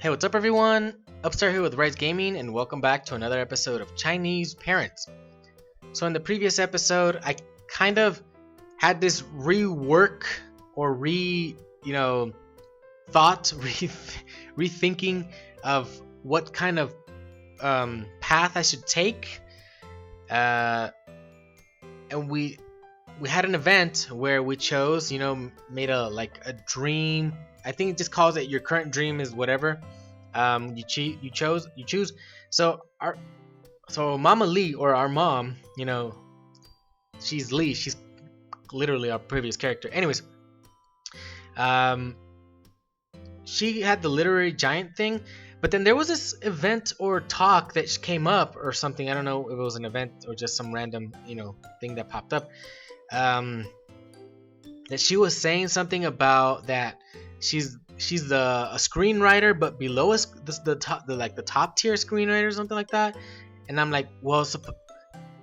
Hey, what's up everyone? Upstart here with RyXe Gaming, and welcome back to another episode of Chinese Parents. So in the previous episode, I kind of had this rework or rethinking of what kind of path I should take. And we had an event where we chose, made a dream. I think it just calls it your current dream is whatever. You choose. So Mama Lee, or our mom, she's Lee. She's literally our previous character. Anyways, she had the literary giant thing, but then there was this event or talk that came up or something. I don't know if it was an event or just some random thing that popped up. That she was saying something about that she's a screenwriter, but below us the top tier screenwriter or something like that. And I'm like, well,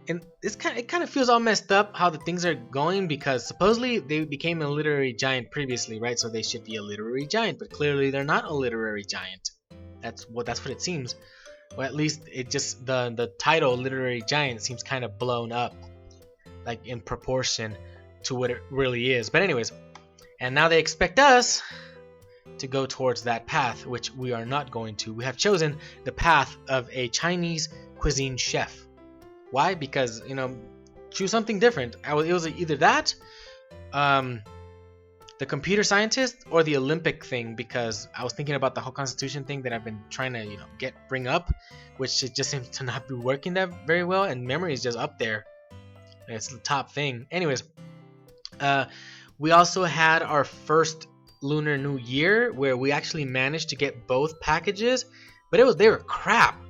and it kind of feels all messed up how the things are going, because supposedly they became a literary giant previously, right? So they should be a literary giant, but clearly they're not a literary giant. That's what it seems. Or at least it just the title literary giant seems kind of blown up, like in proportion to what it really is. But anyways, and now they expect us to go towards that path, which we are not going to. We have chosen the path of a Chinese cuisine chef. Why? Because choose something different. It was either that, the computer scientist, or the Olympic thing, because I was thinking about the whole Constitution thing that I've been trying to bring up, which it just seems to not be working that very well, and memory is just up there. It's the top thing. Anyways, we also had our first Lunar New Year, where we actually managed to get both packages, but they were crap.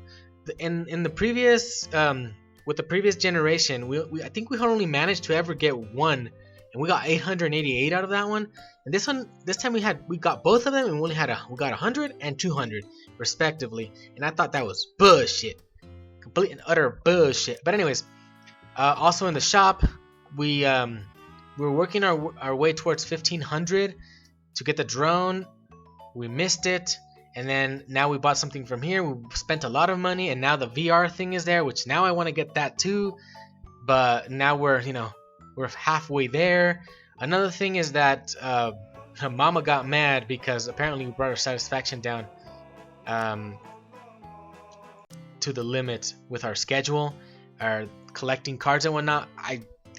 In the previous with the previous generation, I think we only managed to ever get one, and we got 888 out of that one. And this time we got both of them, and we got 100 and 200 respectively. And I thought that was bullshit, complete and utter bullshit. But anyways, also in the shop, we were working our way towards 1500 to get the drone. We missed it, and then now we bought something from here. We spent a lot of money, and now the VR thing is there, which now I want to get that too. But now we're halfway there. Another thing is that Mama got mad because apparently we brought our satisfaction down to the limit with our schedule, our collecting cards and whatnot.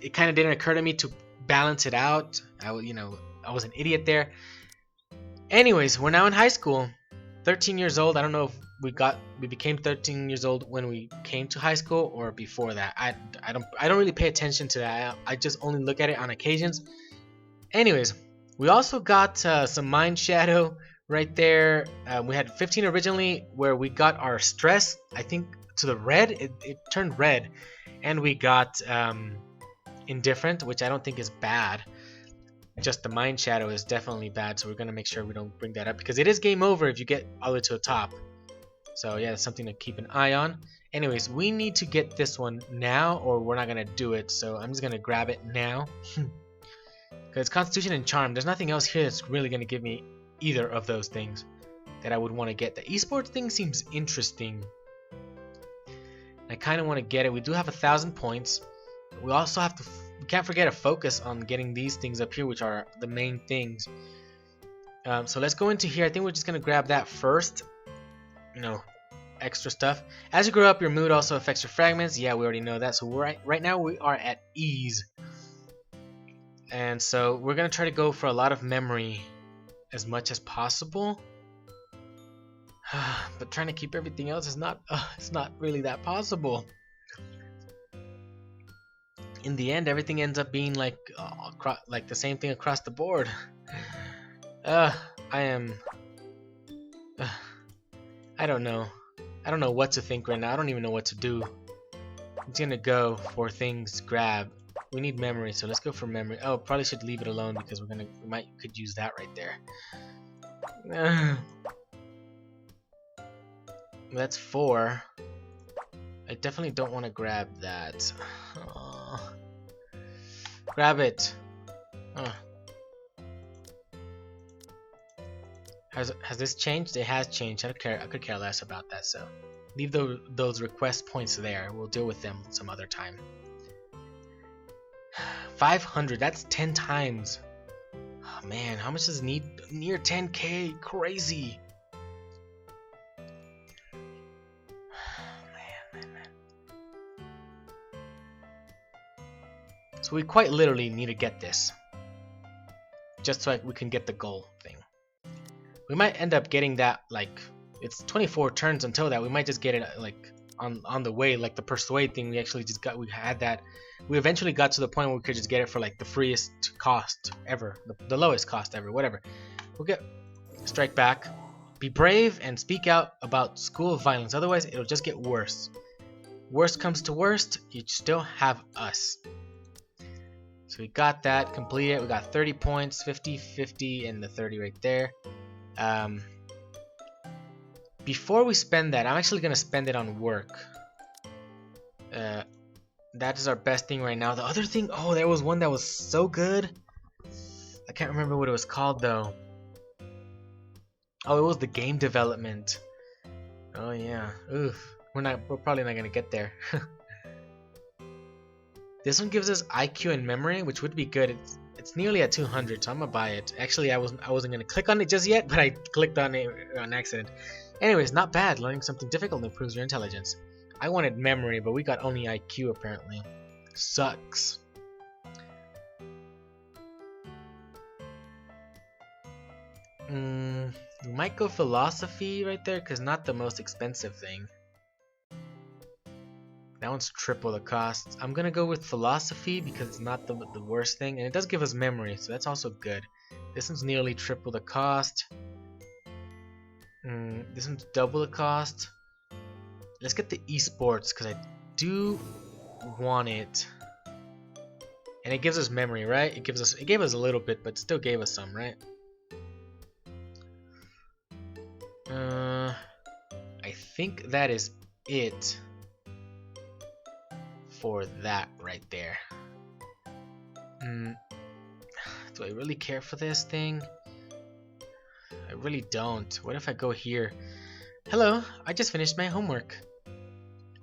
It kind of didn't occur to me to balance it out. I was an idiot there. Anyways, we're now in high school, 13 years old. I don't know if we became 13 years old when we came to high school or before that. I don't really pay attention to that. I just only look at it on occasions. Anyways, we also got some mind shadow right there. We had 15 originally, where we got our stress, I think, to the red. It turned red, and we got indifferent, which I don't think is bad. Just the mind shadow is definitely bad, so we're gonna make sure we don't bring that up, because it is game over if you get all the way to the top. So yeah, that's something to keep an eye on. Anyways, we need to get this one now, or we're not gonna do it. So I'm just gonna grab it now, because Constitution and Charm. There's nothing else here that's really gonna give me either of those things that I would want to get. The esports thing seems interesting. I kind of want to get it. We do have 1,000 points. We also have to. We can't forget to focus on getting these things up here, which are the main things. So let's go into here. I think we're just gonna grab that first. Extra stuff. As you grow up, your mood also affects your fragments. Yeah, we already know that. So right now we are at ease, and so we're gonna try to go for a lot of memory as much as possible. But trying to keep everything else is not. It's not really that possible. In the end, everything ends up being like the same thing across the board. I don't know. I don't know what to think right now. I don't even know what to do. I'm just gonna go for things grab. We need memory, so let's go for memory. Oh, probably should leave it alone, because could use that right there. That's 4. I definitely don't want to grab that. Grab it. Has this changed? It has changed. I could care less about that. So leave those request points there. We'll deal with them some other time. 500. That's 10 times. Oh man, how much does it need? Near 10k. Crazy. Man. So we quite literally need to get this, just so we can get the goal thing. We might end up getting that, like, it's 24 turns until that. We might just get it like on the way, like the persuade thing. We actually just we had that. We eventually got to the point where we could just get it for like the freest cost ever, the lowest cost ever, whatever. We'll get strike back. Be brave and speak out about school violence. Otherwise, it'll just get worse. Worst comes to worst, you still have us. So we got that completed. We got 30 points, 50, 50, and the 30 right there. Before we spend that, I'm actually gonna spend it on work. That is our best thing right now. The other thing, oh, there was one that was so good. I can't remember what it was called though. Oh, it was the game development. Oh yeah. Oof. We're probably not gonna get there. This one gives us IQ and memory, which would be good. It's nearly at 200, so I'm gonna buy it. Actually, I wasn't gonna click on it just yet, but I clicked on it on accident. Anyways, not bad. Learning something difficult improves your intelligence. I wanted memory, but we got only IQ apparently. Sucks. We might go philosophy right there, cause not the most expensive thing. That one's triple the cost. I'm gonna go with philosophy because it's not the worst thing, and it does give us memory, so that's also good. This one's nearly triple the cost. This one's double the cost. Let's get the esports because I do want it, and it gives us memory, right? It gave us a little bit, but still gave us some, right? I think that is it for that right there. Do I really care for this thing? I really don't. What if I go here? Hello, I just finished my homework.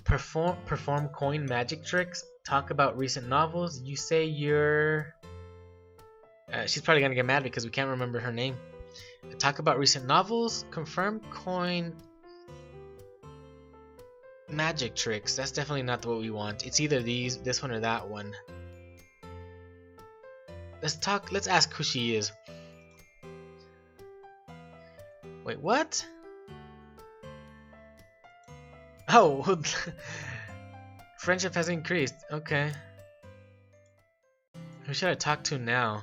Perform coin magic tricks. Talk about recent novels. You say you're... she's probably gonna get mad because we can't remember her name. Talk about recent novels. Confirm coin magic tricks. That's definitely not what we want. It's either this one or that one. Let's ask who she is. Wait, what? Oh, friendship has increased. Okay. Who should I talk to now?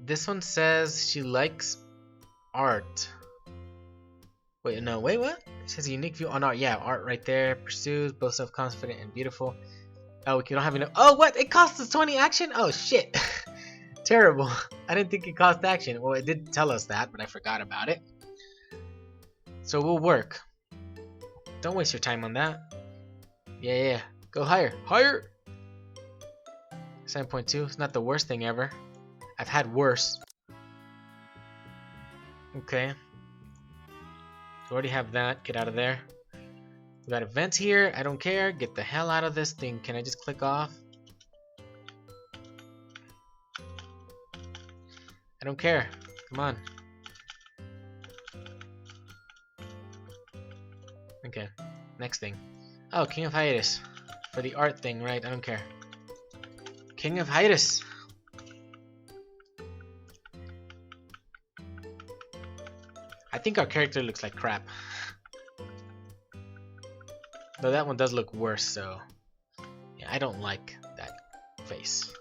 This one says she likes art. Wait, no, wait, what? It says a unique view on art. Yeah, art right there. Pursues, both self-confident and beautiful. Oh, we don't have enough. Oh, what? It costs us 20 action? Oh, shit. Terrible. I didn't think it cost action. Well, it did tell us that, but I forgot about it. So we'll work. Don't waste your time on that. Yeah. Go higher. Higher! 7.2. It's not the worst thing ever. I've had worse. Okay. We already have that. Get out of there. We got events here. I don't care. Get the hell out of this thing. Can I just click off? I don't care. Come on. Okay. Next thing. Oh, King of Hiatus. For the art thing, right? I don't care. King of Hiatus. I think our character looks like crap. Though that one does look worse, so... yeah, I don't like that face.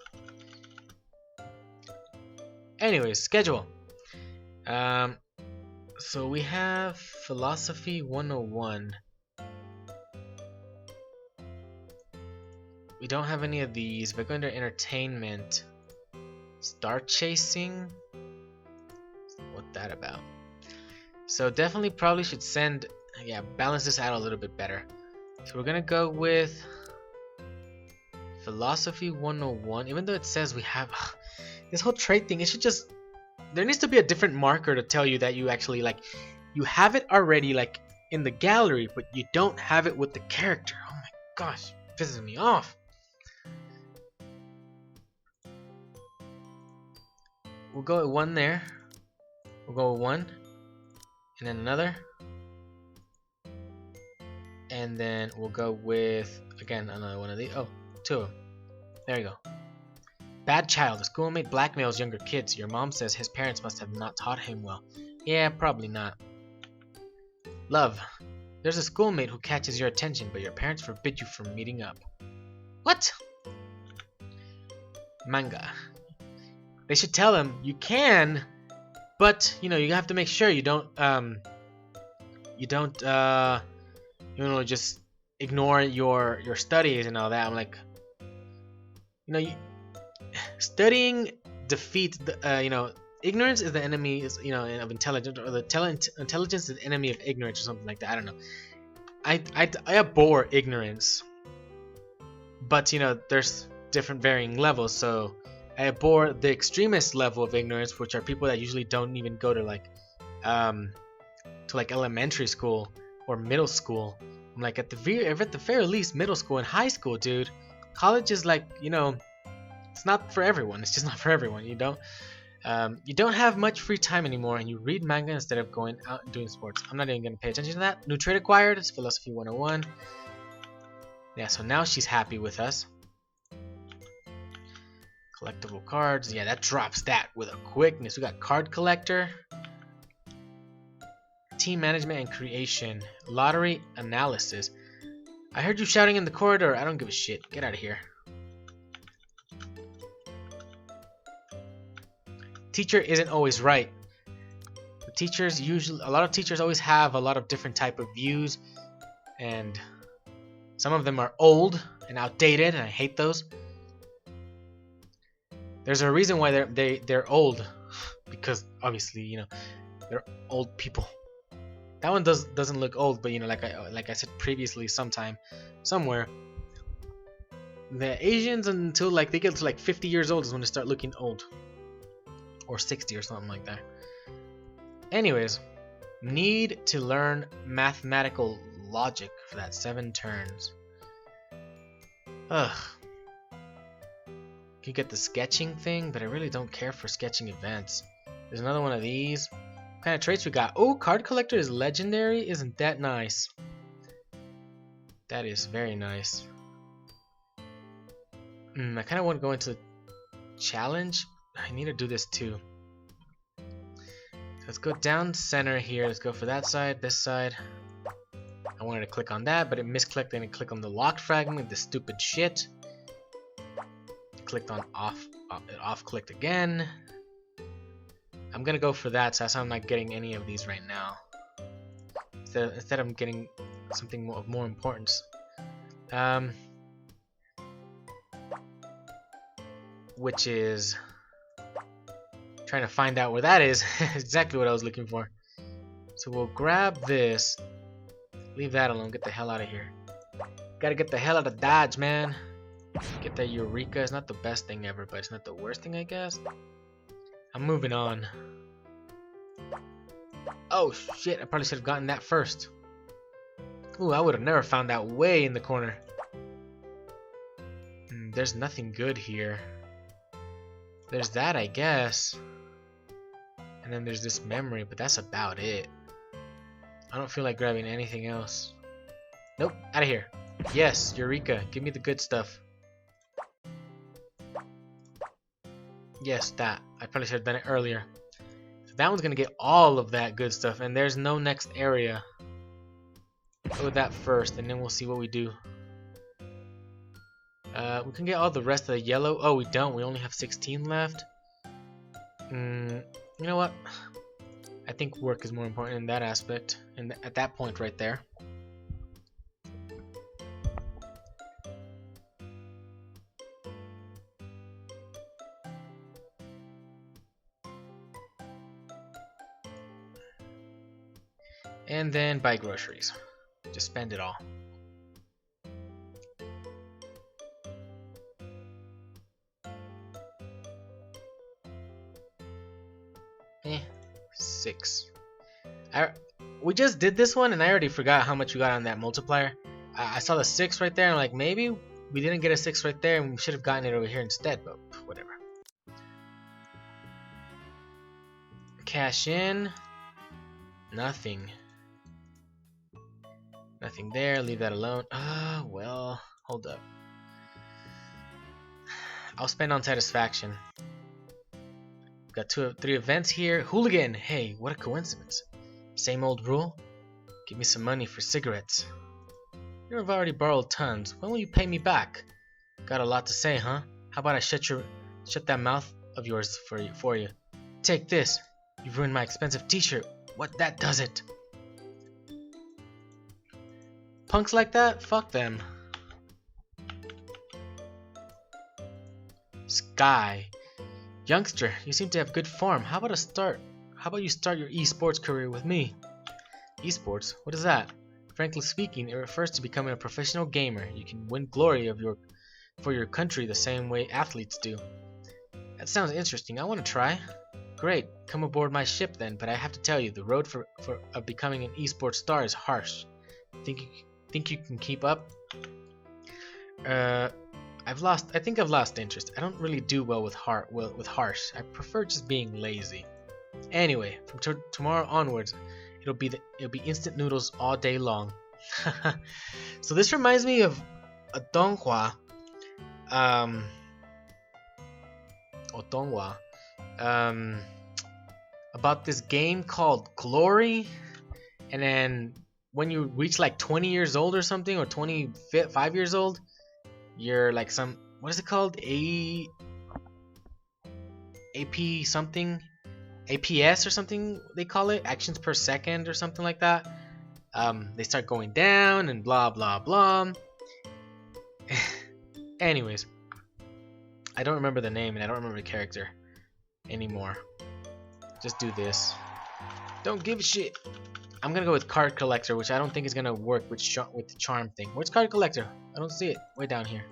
Anyways, schedule. So we have Philosophy 101. We don't have any of these. If I go under Entertainment, Star Chasing. What's that about? So definitely probably should send, yeah, balance this out a little bit better. So we're gonna go with Philosophy 101. Even though it says we have this whole trade thing, it should just there needs to be a different marker to tell you that you actually like you have it already like in the gallery, but you don't have it with the character. Oh my gosh, pisses me off. We'll go with one there. We'll go with one, and then another, and then we'll go with again another one of these. Oh, two of them. There you go. Bad child. A schoolmate blackmails younger kids. Your mom says his parents must have not taught him well. Yeah, probably not. Love. There's a schoolmate who catches your attention, but your parents forbid you from meeting up. What? Manga. They should tell him you can, but you know you have to make sure you don't just ignore your studies and all that. I'm like, studying defeats the ignorance is the enemy of intelligence, or intelligence is the enemy of ignorance, or something like that. I don't know. I abhor ignorance, but there's different varying levels. So I abhor the extremist level of ignorance, which are people that usually don't even go to like elementary school or middle school. I'm like, at the very least, middle school and high school, dude. College is like, it's not for everyone. It's just not for everyone. You don't have much free time anymore, and you read manga instead of going out and doing sports. I'm not even gonna pay attention to that. New trait acquired. It's philosophy 101. Yeah, so now she's happy with us. Collectible cards. Yeah, that drops that with a quickness. We got card collector, team management and creation, lottery analysis. I heard you shouting in the corridor. I don't give a shit. Get out of here. Teacher isn't always right. A lot of teachers always have a lot of different type of views, and some of them are old and outdated, and I hate those. There's a reason why they're old, because obviously they're old people. That one doesn't look old, but like I said previously, somewhere, the Asians until like they get to like 50 years old is when they start looking old, or 60 or something like that. Anyways, need to learn mathematical logic for that 7 turns. Ugh. You get the sketching thing, but I really don't care for sketching events. There's another one of these. What kind of traits we got? Oh, card collector is legendary. Isn't that nice? That is very nice. I kind of want to go into challenge. I need to do this too. Let's go down center here. Let's go for that side, this side. I wanted to click on that, but it misclicked and it clicked on the locked fragment, the stupid shit. Clicked on off clicked again. I'm gonna go for that, so I'm not getting any of these right now. Instead I'm getting something of more importance. Which is trying to find out where that is. Exactly what I was looking for. So we'll grab this. Leave that alone. Get the hell out of here. Gotta get the hell out of Dodge, man. Get that Eureka. It's not the best thing ever, but it's not the worst thing, I guess. I'm moving on. Oh shit, I probably should have gotten that first. Ooh, I would have never found that way in the corner. There's nothing good here. There's that, I guess. And then there's this memory, but that's about it. I don't feel like grabbing anything else. Nope, out of here. Yes, Eureka, give me the good stuff. Yes, that. I probably should have done it earlier. So that one's gonna get all of that good stuff, and there's no next area. Go with that first, and then we'll see what we do. We can get all the rest of the yellow. Oh, we don't. We only have 16 left. You know what? I think work is more important in that aspect, and at that point right there. And then buy groceries. Just spend it all. 6. We just did this one, and I already forgot how much we got on that multiplier. I saw the 6 right there, and I'm like, maybe we didn't get a 6 right there, and we should have gotten it over here instead, but whatever. Cash in. Nothing. Nothing there. Leave that alone. Well, hold up. I'll spend on satisfaction. Got 3 events here. Hooligan. Hey, what a coincidence. Same old rule. Give me some money for cigarettes. You've already borrowed tons. When will you pay me back? Got a lot to say, huh? How about I shut that mouth of yours for you? Take this. You've ruined my expensive t-shirt. What that does it? Punks like that? Fuck them. Sky. Youngster, you seem to have good form. How about you start your esports career with me? Esports? What is that? Frankly speaking, it refers to becoming a professional gamer. You can win glory for your country the same way athletes do. That sounds interesting. I want to try. Great, come aboard my ship then, but I have to tell you, the road of becoming an esports star is harsh. Think you can keep up? I think I've lost interest. I don't really do well with harsh. I prefer just being lazy. Anyway, from tomorrow onwards, it'll be instant noodles all day long. So this reminds me of a donghua, about this game called Glory, and then when you reach like 20 years old or something, or 25 years old, you're like what is it called? AP something? APS or something they call it, actions per second or something like that. They start going down and blah blah blah. Anyways, I don't remember the name and I don't remember the character anymore. Just do this. Don't give a shit. I'm gonna go with card collector, which I don't think is gonna work with the charm thing. Where's card collector? I don't see it. Way down here.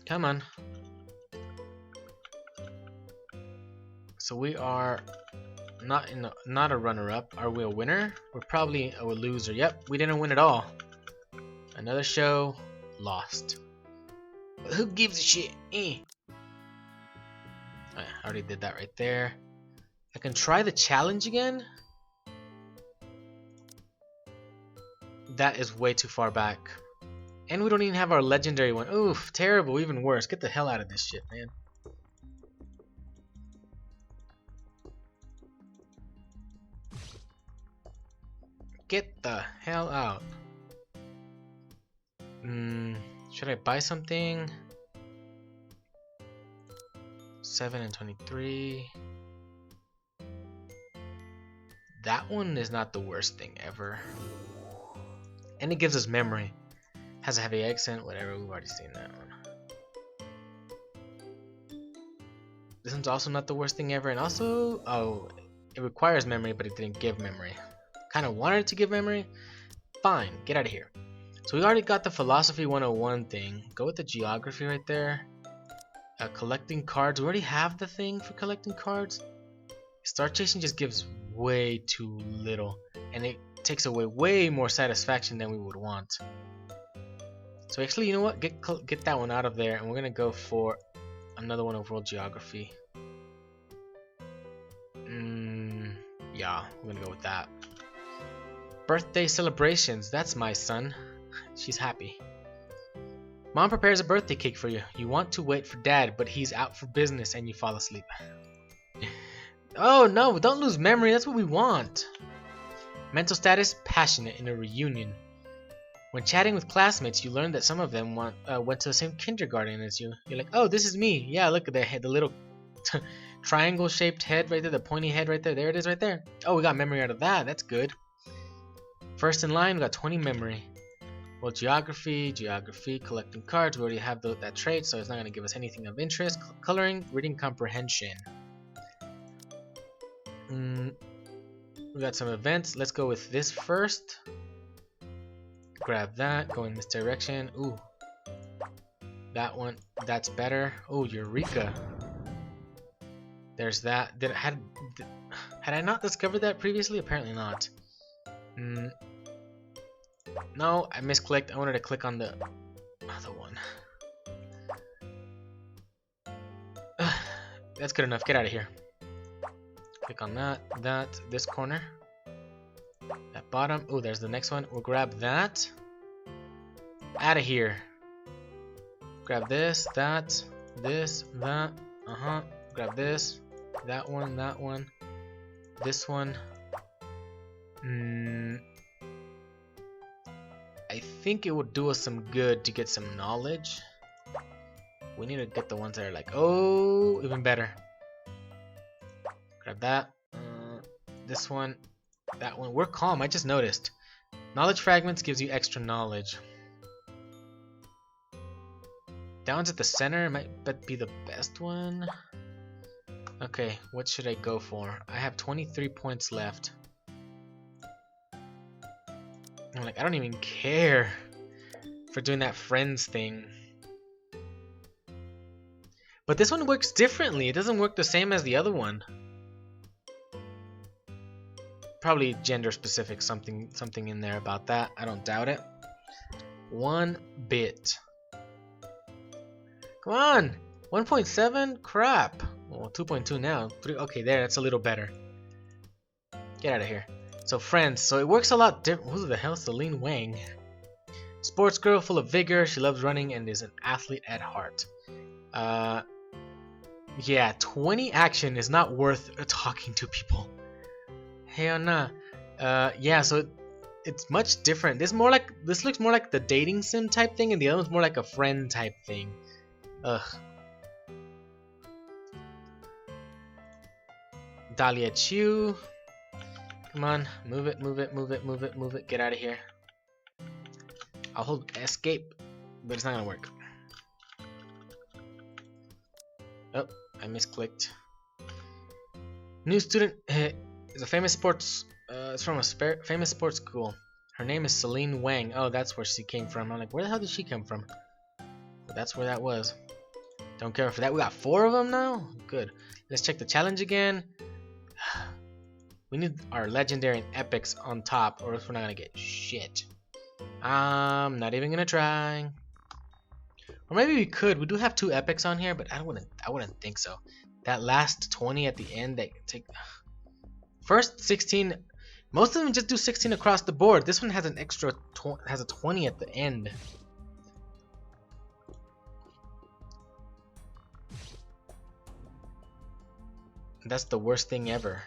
Come on. So we are not a runner-up. Are we a winner? We're probably a loser. Yep, we didn't win at all. Another show, lost. But who gives a shit? I already did that right there. I can try the challenge again. That is way too far back. And we don't even have our legendary one. Oof, terrible, even worse. Get the hell out of this shit, man. Get the hell out. Should I buy something? 7 and 23. That one is not the worst thing ever. And it gives us memory. Has a heavy accent, whatever, we've already seen that one. This one's also not the worst thing ever, and also, oh, it requires memory, but it didn't give memory. Kind of wanted it to give memory. Fine, get out of here. So we already got the philosophy 101 thing. Go with the geography right there. Collecting cards. We already have the thing for collecting cards. Star chasing just gives way too little, and it takes away way more satisfaction than we would want. So actually, you know what? Get that one out of there, and we're gonna go for another one of world geography. Yeah, we're gonna go with that. Birthday celebrations. That's my son. She's happy. Mom prepares a birthday cake for you. You want to wait for Dad, but he's out for business and you fall asleep. Oh no, don't lose memory. That's what we want. Mental status, passionate in a reunion. When chatting with classmates, you learn that some of them went to the same kindergarten as you. You're like, oh, this is me. Yeah, look at the head, the little triangle-shaped head right there, the pointy head right there. There it is right there. Oh, we got memory out of that. That's good. First in line, we got 20 memory. Well, geography, collecting cards. We already have that trait, so it's not going to give us anything of interest. Coloring, reading comprehension. We got some events. Let's go with this first. Grab that. Go in this direction. Ooh. That one, that's better. Oh, Eureka. There's that. Had I not discovered that previously? Apparently not. No, I misclicked. I wanted to click on the other one. That's good enough. Get out of here. Click on that, this corner. That bottom. Oh, there's the next one. We'll grab that. Out of here. Grab this, that, grab this, that one, this one. I think it would do us some good to get some knowledge. We need to get the ones that are like, oh, even better. Grab that, this one, that one. We're calm, I just noticed. Knowledge fragments gives you extra knowledge. That one's at the center, might be the best one. Okay, what should I go for? I have 23 points left. I'm like, I don't even care for doing that friends thing. But this one works differently. It doesn't work the same as the other one. Probably gender specific, something in there about that. I don't doubt it. 1 bit. Come on! 1.7? Crap! Well, 2.2 now. 3. Okay, there, that's a little better. Get out of here. So, friends. So, it works a lot different. Who the hell is Celine Wang? Sports girl, full of vigor. She loves running and is an athlete at heart. Yeah, 20 action is not worth talking to people. Hell nah. Yeah, so it's much different. This looks more like the dating sim type thing, and the other one's more like a friend type thing. Ugh. Dahlia Chu. Come on, move it. Get out of here. I'll hold escape, but it's not gonna work. Oh, I misclicked. New student is a famous sports. It's from a famous sports school. Her name is Celine Wang. Oh, that's where she came from. I'm like, where the hell did she come from? Well, that's where that was. Don't care for that. We got 4 of them now? Good. Let's check the challenge again. We need our legendary and epics on top, or else we're not gonna get shit. I'm not even gonna try. Or maybe we could. We do have 2 epics on here, but I wouldn't think so. That last 20 at the end, that take first 16. Most of them just do 16 across the board. This one has an extra has a 20 at the end. That's the worst thing ever.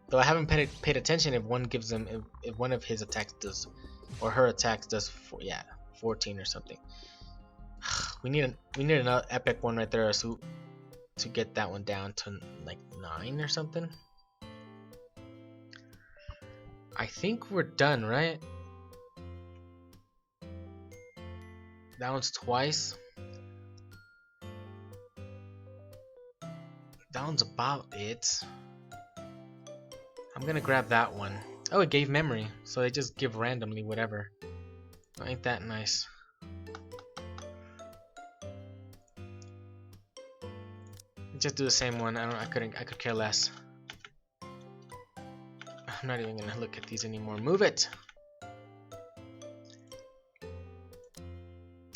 Though I haven't paid attention if one gives them if one of his attacks does, or her attacks does 14 or something. We need another epic one right there to get that one down to like 9 or something. I think we're done, right? That one's twice. That one's about it. I'm gonna grab that one. Oh, it gave memory, so they just give randomly whatever. Ain't that nice? Just do the same one. I could care less. I'm not even gonna look at these anymore. Move it.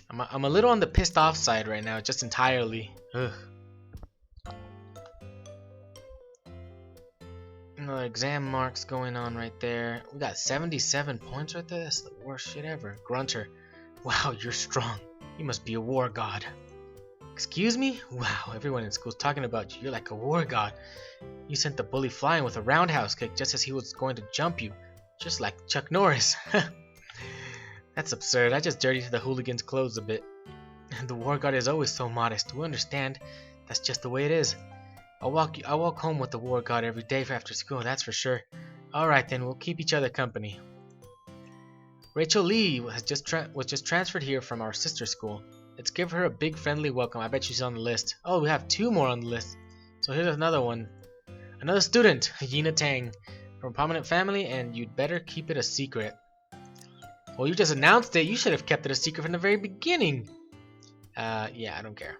I'm a little on the pissed off side right now, just entirely. Ugh. Another exam marks going on right there. We got 77 points right there. That's the worst shit ever. Grunter. Wow, you're strong. You must be a war god. Excuse me? Wow, everyone in school's talking about you. You're like a war god. You sent the bully flying with a roundhouse kick just as he was going to jump you. Just like Chuck Norris. That's absurd. I just dirtied the hooligan's clothes a bit. The war god is always so modest. We understand. That's just the way it is. I'll walk home with the war god every day after school, that's for sure. Alright then, we'll keep each other company. Rachel Lee was just transferred here from our sister school. Let's give her a big friendly welcome. I bet she's on the list. Oh, we have 2 more on the list. So here's another one. Another student, Yina Tang, from a prominent family, and you'd better keep it a secret. Well, you just announced it. You should have kept it a secret from the very beginning. Yeah, I don't care.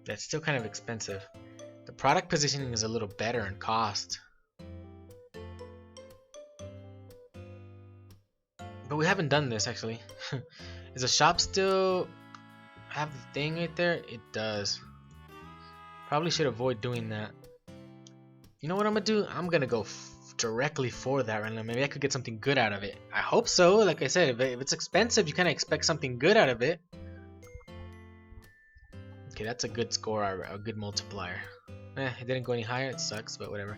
That's still kind of expensive. The product positioning is a little better in cost. But we haven't done this actually. Is the shop still have the thing right there? It does. Probably should avoid doing that. You know what I'm gonna do? I'm gonna go directly for that right now. Maybe I could get something good out of it. I hope so. Like I said, if it's expensive, you kind of expect something good out of it. Okay, that's a good score, a good multiplier. It didn't go any higher. It sucks, but whatever.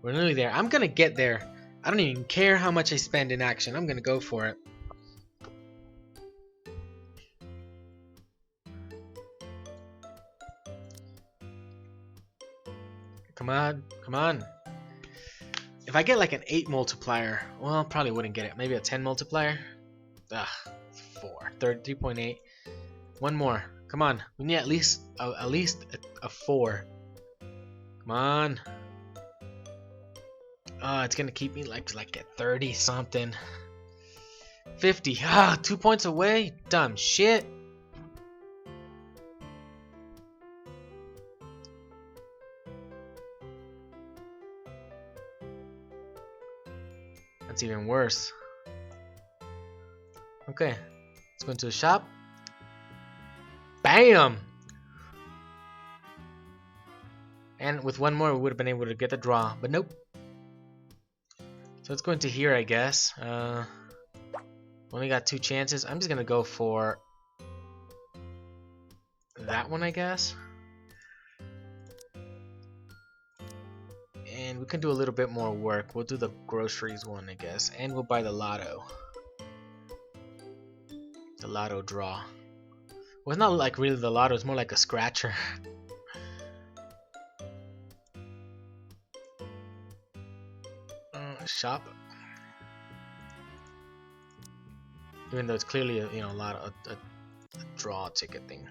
We're nearly there. I'm gonna get there. I don't even care how much I spend in action. I'm gonna go for it. Come on, come on. If I get like an 8 multiplier, well, probably wouldn't get it. Maybe a 10 multiplier. Ugh, 4. 3.8. One more. Come on. We need at least a 4. Come on. It's gonna keep me like at 30 something. 50. 2 points away. Dumb shit. That's even worse. Okay, let's go into the shop. Bam! And with one more, we would have been able to get the draw, but nope. So let's go into here, I guess. Only got 2 chances. I'm just gonna go for that one, I guess. And we can do a little bit more work. We'll do the groceries one, I guess. And we'll buy the lotto. The lotto draw. Well, it's not like really the lotto, it's more like a scratcher. Shop. Even though it's clearly a draw ticket thing.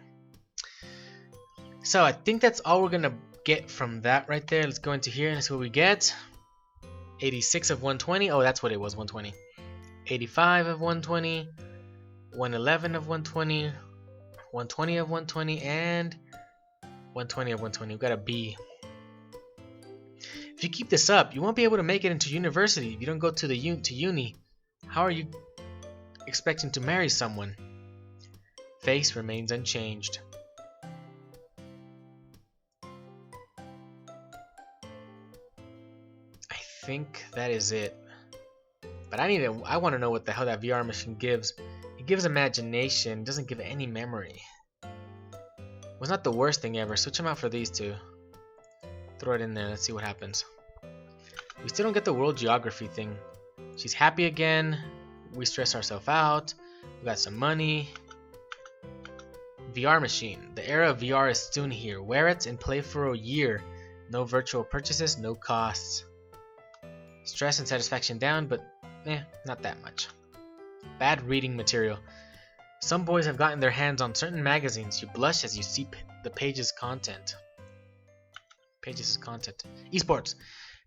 So I think that's all we're gonna get from that right there. Let's go into here and see what we get. 86 of 120. Oh, that's what it was, 120. 85 of 120. 111 of 120. 120 of 120 and 120 of 120. We've got a B. If you keep this up, you won't be able to make it into university. If you don't go to the uni, how are you expecting to marry someone? Face remains unchanged. I think that is it. But I want to know what the hell that VR machine gives. It gives imagination, doesn't give any memory. Well, it's not the worst thing ever. Switch them out for these two. Throw it in there, let's see what happens. We still don't get the world geography thing. She's happy again. We stress ourselves out. We got some money. VR machine. The era of VR is soon here. Wear it and play for a year. No virtual purchases, no costs. Stress and satisfaction down, but not that much. Bad reading material. Some boys have gotten their hands on certain magazines. You blush as you see the page's content. Esports.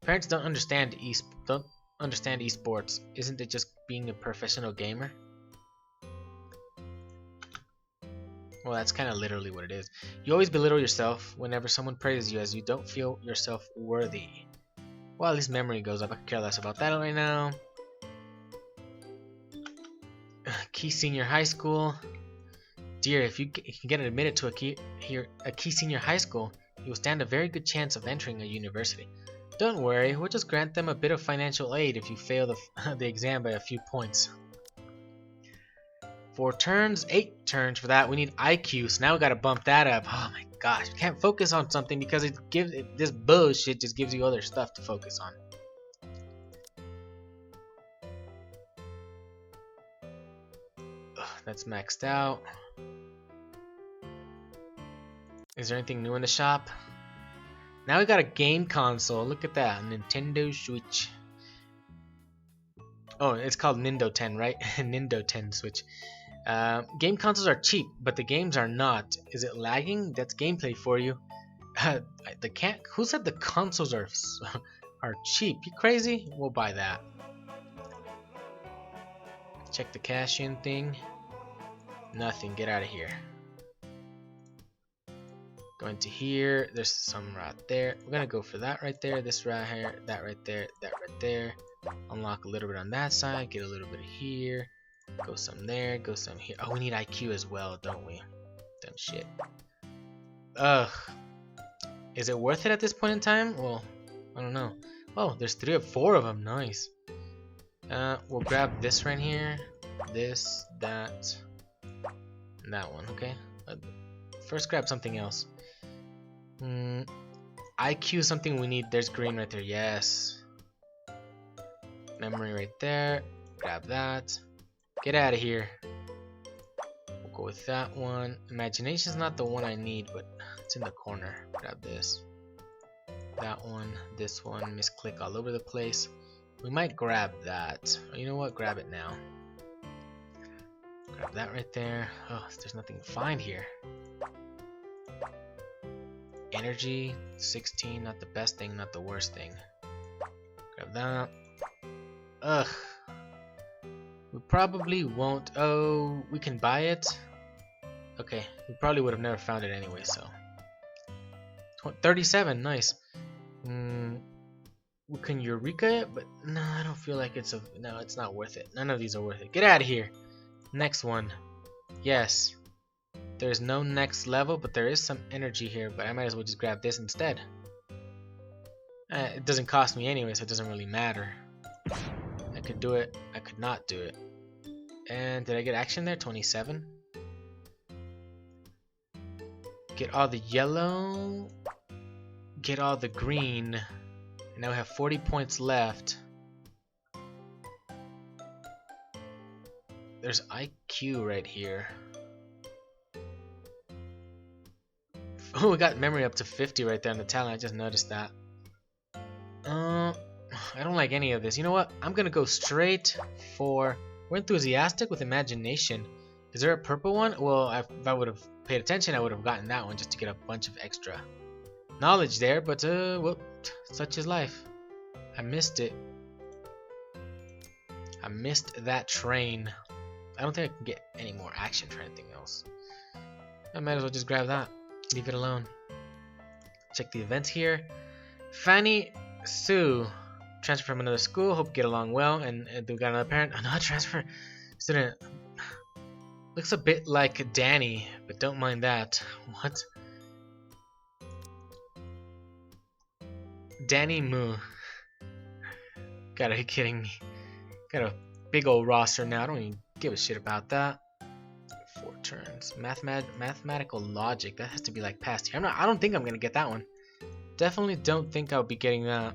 Parents don't understand esports. Isn't it just being a professional gamer? Well, that's kind of literally what it is. You always belittle yourself whenever someone praises you, as you don't feel yourself worthy. Well, at least memory goes up. I could care less about that right now. Key senior high school. Dear, if you can get admitted to a key senior high school, you will stand a very good chance of entering a university. Don't worry, we'll just grant them a bit of financial aid if you fail the exam by a few points. 4 turns, 8 turns for that. We need IQ, so now we gotta bump that up. Oh my gosh, we can't focus on something because this bullshit just gives you other stuff to focus on. Ugh, that's maxed out. Is there anything new in the shop? Now we got a game console. Look at that, Nintendo Switch. Oh, it's called Nindo 10, right? Nindo 10 Switch. Game consoles are cheap, but the games are not. Is it lagging? That's gameplay for you. Who said the consoles are cheap? You crazy? We'll buy that. Check the cash-in thing. Nothing. Get out of here. Go into here. There's some right there. We're gonna go for that right there. This right here. That right there. That right there. Unlock a little bit on that side. Get a little bit here. Go some there. Go some here. Oh, we need IQ as well, don't we? Dumb shit. Ugh. Is it worth it at this point in time? Well, I don't know. Oh, there's 3 or 4 of them. Nice. We'll grab this right here. This, that, and that one. Okay. First, grab something else. IQ is something we need. There's green right there. Yes. Memory right there. Grab that. Get out of here. We'll go with that one. Imagination's not the one I need, but it's in the corner. Grab this. That one. This one. Misclick all over the place. We might grab that. Oh, you know what? Grab it now. Grab that right there. Oh, there's nothing to find here. Energy, 16, not the best thing, not the worst thing. Grab that. Ugh. We probably won't. Oh, we can buy it. Okay, we probably would have never found it anyway, so. 37, nice. We can Eureka it, but no, I don't feel like it's no, it's not worth it. None of these are worth it. Get out of here. Next one. Yes. There's no next level, but there is some energy here, but I might as well just grab this instead. It doesn't cost me anyway, so it doesn't really matter. I could do it. I could not do it. And did I get action there? 27. Get all the yellow. Get all the green. And now we have 40 points left. There's IQ right here. Oh, we got memory up to 50 right there on the talent. I just noticed that. I don't like any of this. You know what? I'm gonna go straight for. We're enthusiastic with imagination. Is there a purple one? Well, if I would have paid attention, I would have gotten that one just to get a bunch of extra knowledge there. But well, such is life. I missed it. I missed that train. I don't think I can get any more action for anything else. I might as well just grab that. Leave it alone. Check the events here. Fanny Sue, transfer from another school. Hope you get along well. And we got another parent. Another transfer student. Looks a bit like Danny, but don't mind that. What? Danny Moo. Gotta be kidding me. Got a big old roster now. I don't even give a shit about that. 4 turns. Mathematical logic. That has to be like past here. I don't think I'm gonna get that one. Definitely don't think I'll be getting that.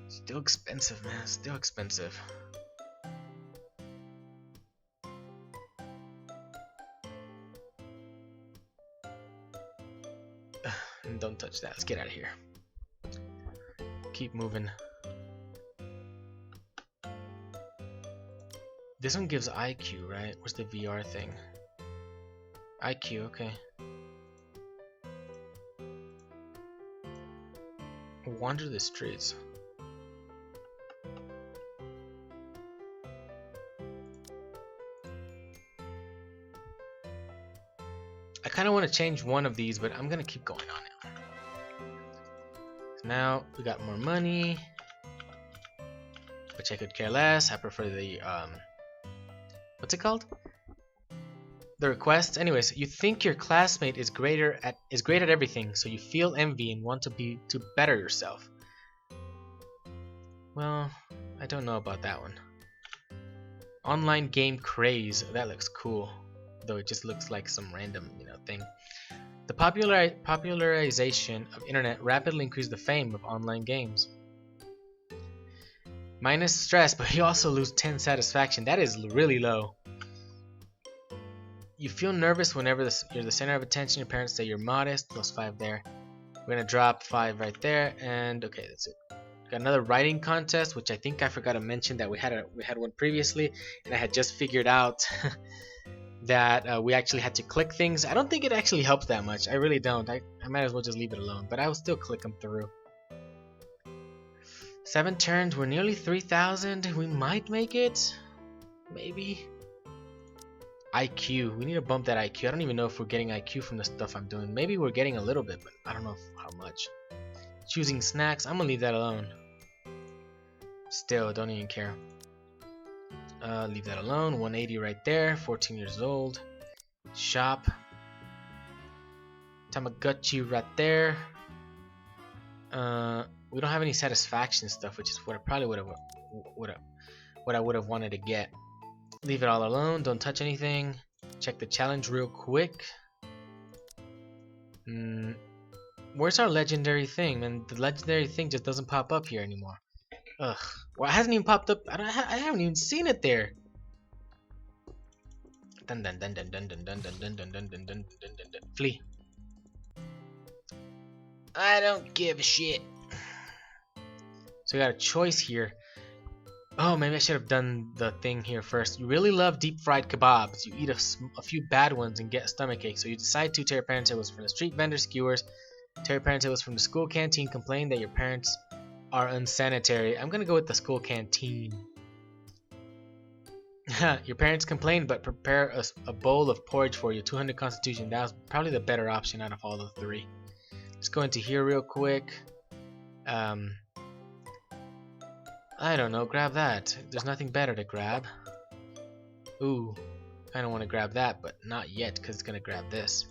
Still expensive, man. Still expensive. Don't touch that. Let's get out of here. Keep moving. This one gives IQ, right? Where's the VR thing? IQ, okay. Wander the streets. I kind of want to change one of these, but I'm gonna keep going on it. Now we got more money, which I could care less. I prefer the what's it called? The requests. Anyways, you think your classmate is great at everything, so you feel envy and want to better yourself. Well, I don't know about that one. Online game craze. That looks cool, though it just looks like some random, thing. The popularization of internet rapidly increased the fame of online games. Minus stress, but you also lose 10 satisfaction. That is really low. You feel nervous whenever you're the center of attention. Your parents say you're modest. +5 there. We're gonna drop 5 right there, and okay, that's it. Got another writing contest, which I think I forgot to mention that we had one previously, and I had just figured out that we actually had to click things. I don't think it actually helps that much. I really don't. I might as well just leave it alone, but I will still click them through. 7 turns. We're nearly 3,000. We might make it. Maybe. IQ. We need to bump that IQ. I don't even know if we're getting IQ from the stuff I'm doing. Maybe we're getting a little bit, but I don't know how much. Choosing snacks. I'm gonna leave that alone. Still, don't even care. Leave that alone. 180 right there. 14 years old. Shop. Tamagotchi right there. We don't have any satisfaction stuff, which is what I probably what I would have wanted to get. Leave it all alone. Don't touch anything. Check the challenge real quick. Where's our legendary thing? Man, the legendary thing just doesn't pop up here anymore. Ugh. Well, it hasn't even popped up. I haven't even seen it there. Dun dun dun dun dun dun dun dun dun dun dun dun dun dun dun. Flee. I don't give a shit. So we got a choice here. Oh, maybe I should have done the thing here first. You really love deep fried kebabs. You eat a few bad ones and get a stomachache. So you decide to tell your parents it was from the street vendor skewers. Tell your parents it was from the school canteen. Complain that your parents are unsanitary. I'm gonna go with the school canteen. Your parents complain, but prepare a bowl of porridge for you. 200 constitution. That was probably the better option out of all the three. Let's go into here real quick. I don't know, grab that. There's nothing better to grab. Ooh, kinda wanna grab that, but not yet, because it's gonna grab this.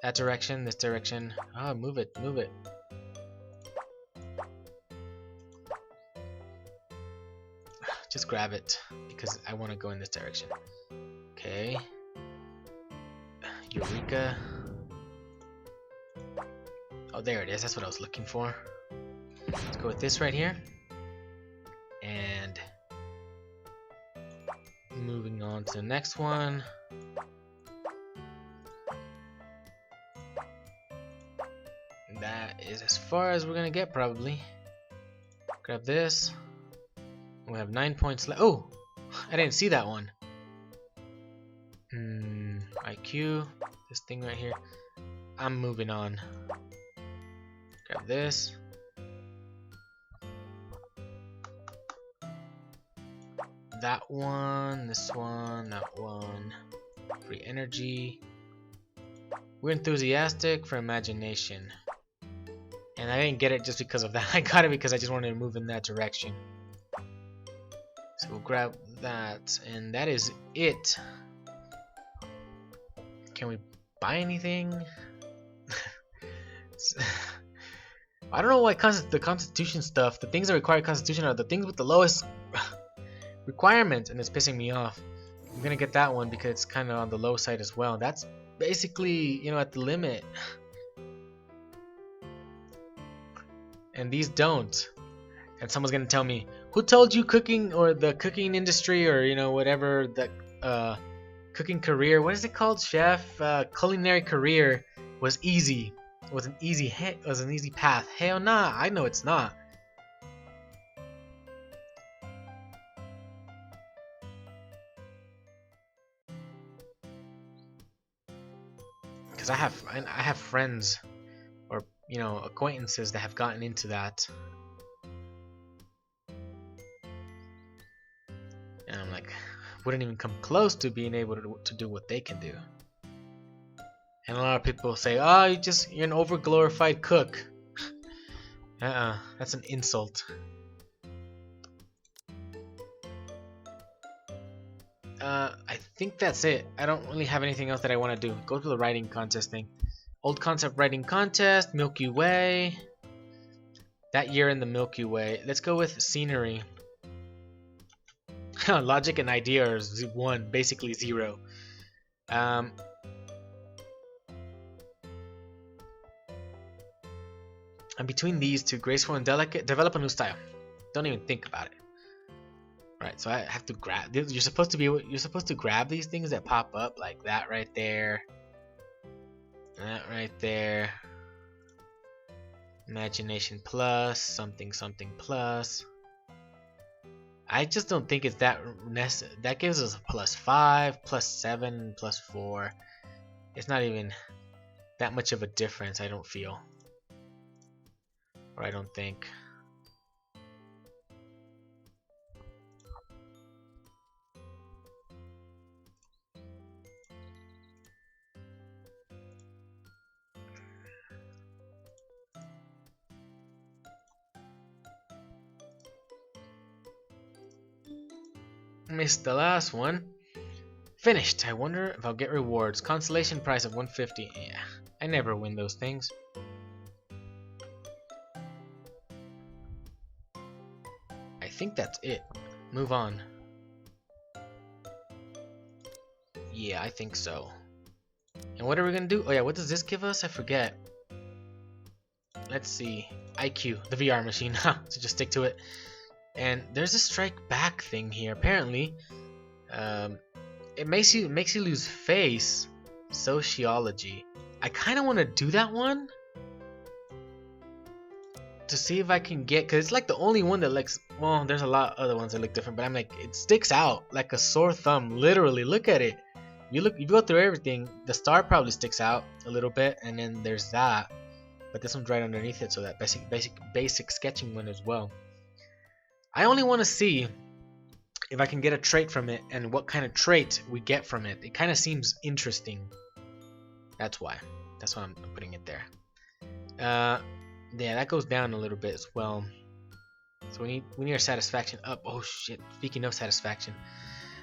That direction, this direction. Oh, move it, move it. Just grab it, because I wanna go in this direction. Okay. Eureka. Oh, there it is, that's what I was looking for. Let's go with this right here. And moving on to the next one. That is as far as we're gonna get probably. Grab this. We have 9 points left. Oh, I didn't see that one. IQ, this thing right here. I'm moving on. Grab this. That one, this one, that one. Free energy. We're enthusiastic for imagination. And I didn't get it just because of that. I got it because I just wanted to move in that direction. So we'll grab that, and that is it. Can we buy anything? I don't know why the Constitution stuff, the things that require Constitution are the things with the lowest requirements, and it's pissing me off. I'm gonna get that one because it's kind of on the low side as well. That's basically, you know, at the limit. And these don't. And someone's gonna tell me, who told you cooking or the cooking industry or, you know, whatever, the cooking career, what is it called, chef, culinary career was easy, was an easy path? Hell nah, I know it's not. Because I have friends or, you know, acquaintances that have gotten into that. And I'm like, wouldn't even come close to being able to do what they can do. And a lot of people say, oh, you're an overglorified cook. That's an insult. I think that's it. I don't really have anything else that I want to do. Go to the writing contest thing. Old concept writing contest, Milky Way. That year in the Milky Way. Let's go with scenery. Logic and idea are 1, basically 0. And between these two, graceful and delicate, develop a new style. Don't even think about it. Right, so I have to grab. You're supposed to grab these things that pop up, like that right there, that right there. Imagination plus something something plus. I just don't think it's that necessary. That gives us a +5, +7, +4. It's not even that much of a difference, I don't feel. Or I don't think. Missed the last one. Finished. I wonder if I'll get rewards. Consolation price of 150. Yeah, I never win those things. I think that's it. Move on. Yeah, I think so. And what are we gonna do? Oh yeah, what does this give us? I forget. Let's see. IQ, the VR machine. So just stick to it. And there's a strike back thing here. Apparently, it makes you lose face. Sociology. I kind of want to do that one to see if I can get, because it's like the only one that looks. Well, there's a lot of other ones that look different, but I'm like, it sticks out like a sore thumb. Literally, look at it. You go through everything. The star probably sticks out a little bit, and then there's that. But this one's right underneath it, so that basic sketching one as well. I only want to see if I can get a trait from it and what kind of trait we get from it. It kind of seems interesting. That's why. That's why I'm putting it there. Yeah, that goes down a little bit as well. So we need our satisfaction up. Oh shit! Speaking of satisfaction,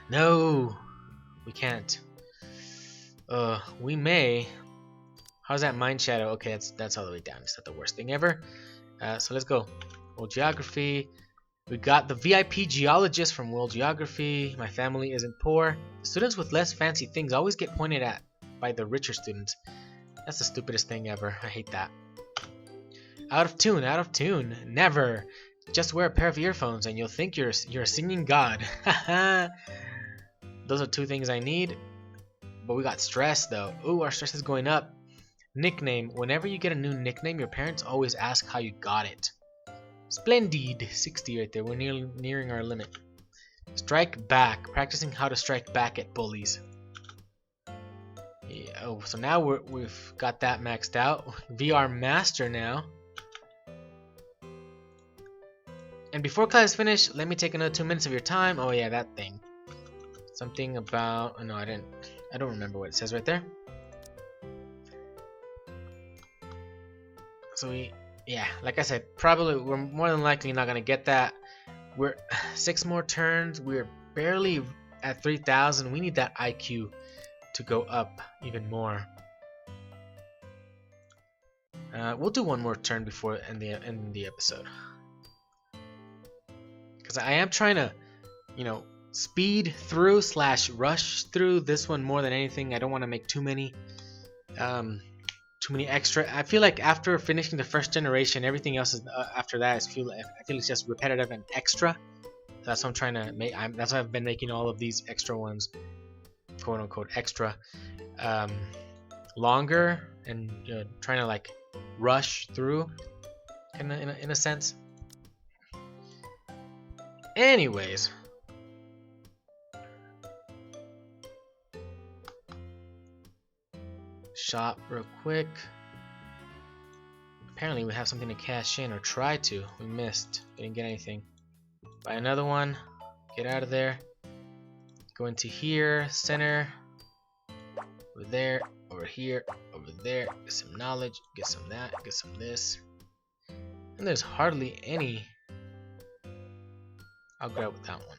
no, we can't. We may. How's that mind shadow? Okay, that's all the way down. It's not the worst thing ever. So let's go. World geography. We got the VIP geologist from World Geography. My family isn't poor. The students with less fancy things always get pointed at by the richer students. That's the stupidest thing ever. I hate that. Out of tune, out of tune. Never. Just wear a pair of earphones and you'll think you're a singing god. Those are two things I need. But we got stress though. Ooh, our stress is going up. Nickname. Whenever you get a new nickname, your parents always ask how you got it. Splendid. 60 right there. We're nearing our limit. Strike back. Practicing how to strike back at bullies. Yeah, oh, so now we've got that maxed out. VR master now. And before class is finished, let me take another 2 minutes of your time. Oh yeah, that thing. Something about. Oh, no, I don't remember what it says right there. So yeah, like I said, probably we're more than likely not gonna get that. We're 6 more turns. We're barely at 3,000. We need that IQ to go up even more. We'll do one more turn before ending the episode, because I am trying to, speed through / rush through this one more than anything. I don't want to make too many extra. I feel like after finishing the first generation, everything else is after that. I feel it's just repetitive and extra. So that's what I'm trying to make. That's why I've been making all of these extra ones, quote unquote extra, longer, and trying to like rush through, kind of in a sense. Anyways. Shop real quick. Apparently we have something to cash in, or try to. We missed. We didn't get anything. Buy another one. Get out of there. Go into here. Center. Over there. Over here. Over there. Get some knowledge. Get some that. Get some this. And there's hardly any. I'll grab that one.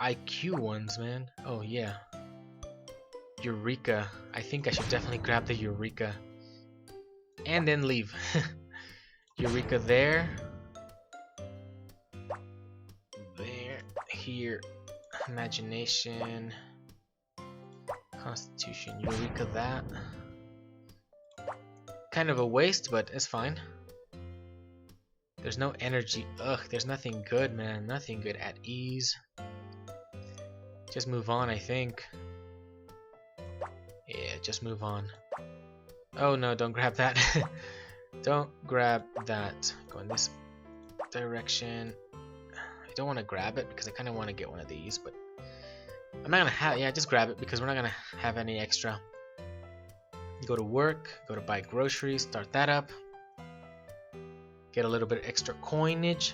IQ ones, man. Oh yeah. Eureka. I think I should definitely grab the Eureka. And then leave. Eureka there. There. Here. Imagination. Constitution. Eureka that. Kind of a waste, but it's fine. There's no energy. Ugh, there's nothing good, man. Nothing good. At ease. Just move on, I think. Yeah, just move on. Oh no, don't grab that. Don't grab that. Go in this direction. I don't want to grab it because I kind of want to get one of these, but I'm not gonna have. Yeah, just grab it because we're not gonna have any extra. Go to work. Go to buy groceries. Start that up. Get a little bit of extra coinage.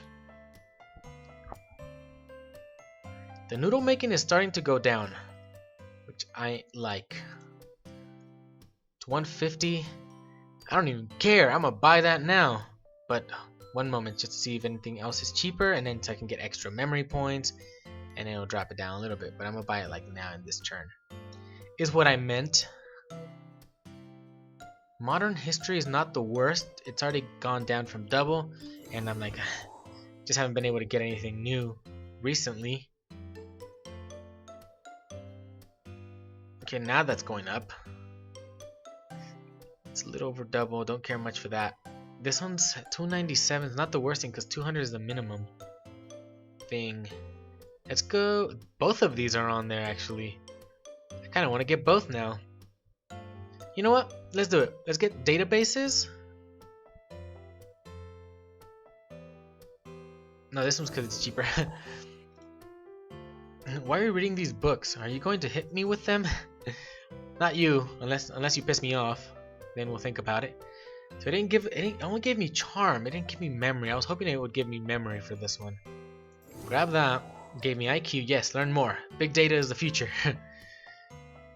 The noodle making is starting to go down, which I like. It's 150. I don't even care. I'm gonna buy that now. But one moment, just to see if anything else is cheaper, and then so I can get extra memory points, and then it'll drop it down a little bit. But I'm gonna buy it like now in this turn. Is what I meant. Modern history is not the worst. It's already gone down from double, and I'm like, just haven't been able to get anything new recently. Okay, now that's going up. It's a little over double. Don't care much for that. This one's 297. It's not the worst thing because 200 is the minimum thing. Let's go. Both of these are on there actually. I kind of want to get both now. You know what? Let's do it. Let's get databases. No, this one's because it's cheaper. Why are you reading these books? Are you going to hit me with them? Not you, unless you piss me off. Then we'll think about it. So it only gave me charm. It didn't give me memory. I was hoping it would give me memory for this one. Grab that. Gave me IQ. Yes, learn more. Big data is the future.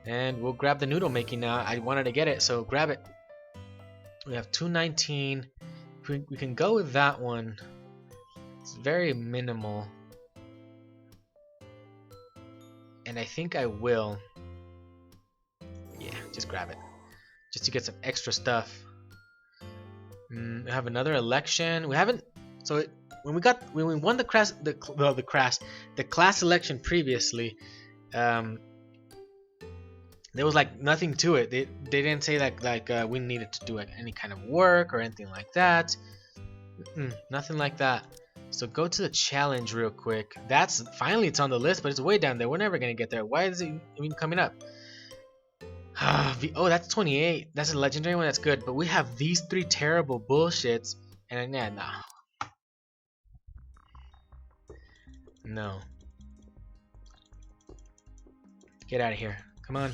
And we'll grab the noodle making now. I wanted to get it, so grab it. We have 219. We can go with that one. It's very minimal. And I think I will. Yeah, just grab it. Just to get some extra stuff. We have another election. We haven't. So when we won the class election previously, there was like nothing to it. They didn't say like we needed to do like any kind of work or anything like that. Nothing like that. So go to the challenge real quick. That's finally it's on the list, but it's way down there. We're never gonna get there. Why is it even coming up? Oh, that's 28. That's a legendary one. That's good. But we have these three terrible bullshits, and yeah, no. Get out of here. Come on.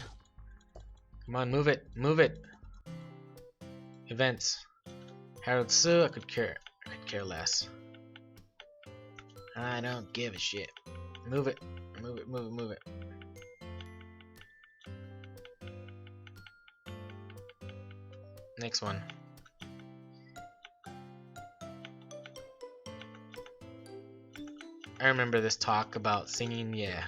Come on, move it. Move it. Events. Harold Sue, I could care less. I don't give a shit. Move it. Move it, move it, move it. Next one. I remember this talk about singing, yeah.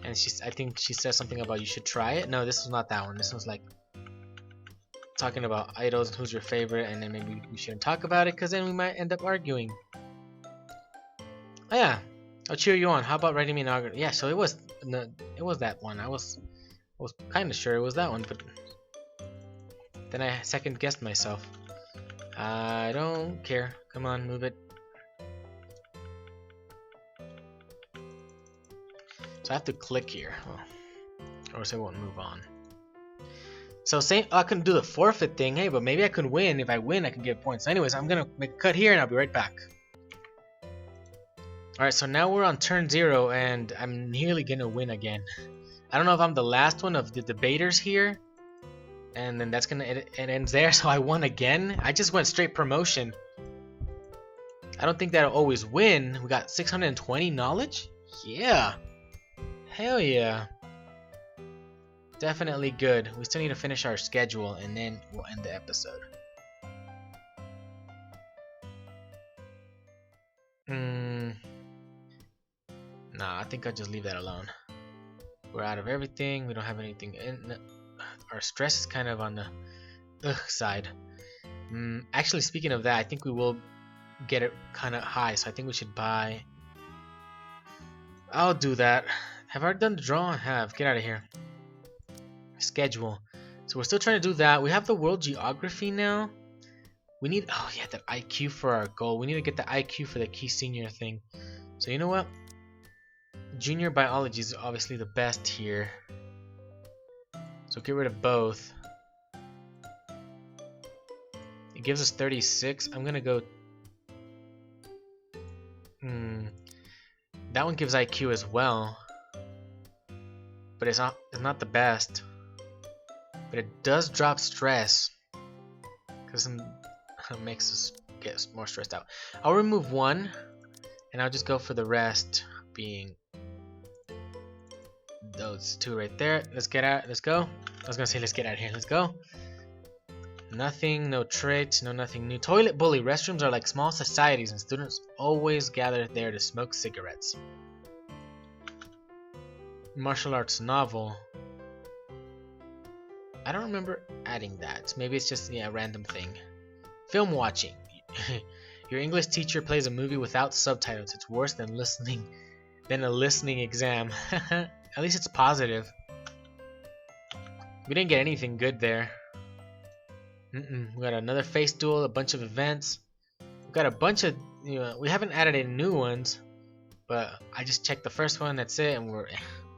And I think she said something about you should try it. No, this was not that one. This was like talking about idols and who's your favorite, and then maybe we shouldn't talk about it because then we might end up arguing. Oh yeah, I'll cheer you on. How about writing me an argument? Yeah, so it was that one. I was kind of sure it was that one, but then I second guessed myself. I don't care. Come on, move it. So I have to click here, or else I won't move on. So say I couldn't do the forfeit thing, hey, but maybe I could win. If I win, I can get points. Anyways, I'm gonna make a cut here, and I'll be right back. Alright, so now we're on turn 0, and I'm nearly gonna win again. I don't know if I'm the last one of the debaters here, and then that's gonna it ends there. So I won again. I just went straight promotion. I don't think that'll always win. We got 620 knowledge. Yeah. Hell yeah. Definitely good. We still need to finish our schedule and then we'll end the episode. Nah, I think I'll just leave that alone. We're out of everything. We don't have anything in. Our stress is kind of on the side. Actually, speaking of that, I think we will get it kind of high. So I think we should buy. I'll do that. Have I already done the draw? I have. Get out of here. Schedule. So we're still trying to do that. We have the world geography now. We need, oh yeah, that IQ for our goal. We need to get the IQ for the key senior thing. So you know what? Junior biology is obviously the best here. So get rid of both. It gives us 36. I'm gonna go. That one gives IQ as well, but it's not the best. But it does drop stress because it makes us get more stressed out. I'll remove one, and I'll just go for the rest, being those two right there. Let's get out. Let's go. I was gonna say let's get out of here. Let's go. Nothing, no traits, no nothing new. Toilet bully. Restrooms are like small societies and students always gather there to smoke cigarettes. Martial arts novel. I don't remember adding that. Maybe it's just a random thing. Film watching. Your English teacher plays a movie without subtitles. It's worse than a listening exam. At least it's positive. We didn't get anything good there. We got another face duel, a bunch of events. We got a bunch of, we haven't added any new ones, but I just checked the first one. That's it, and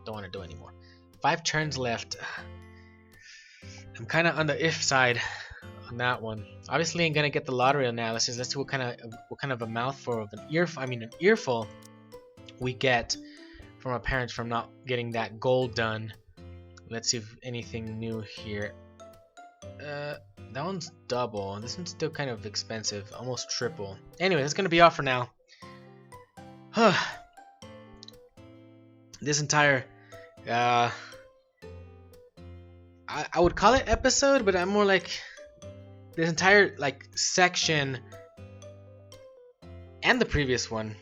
don't want to do anymore. 5 turns left. I'm kind of on the if side on that one. Obviously, I'm gonna get the lottery analysis. Let's see what kind of a mouthful of an earful we get from our parents from not getting that goal done. Let's see if anything new here. That one's double. This one's still kind of expensive, almost triple. Anyway, that's gonna be all for now. This entire, I would call it episode, but I'm more like this entire section and the previous one,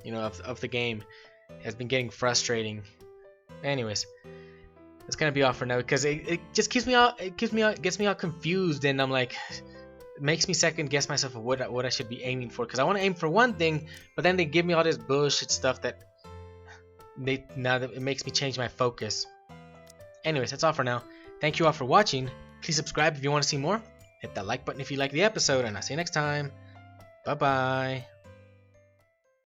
of the game has been getting frustrating. Anyways. It's gonna be off for now because it just gets me all confused, and I'm like, it makes me second guess myself of what I should be aiming for, because I want to aim for one thing, but then they give me all this bullshit stuff that it makes me change my focus. Anyways, that's all for now. Thank you all for watching. Please subscribe if you want to see more. Hit that like button if you like the episode, and I'll see you next time. Bye bye.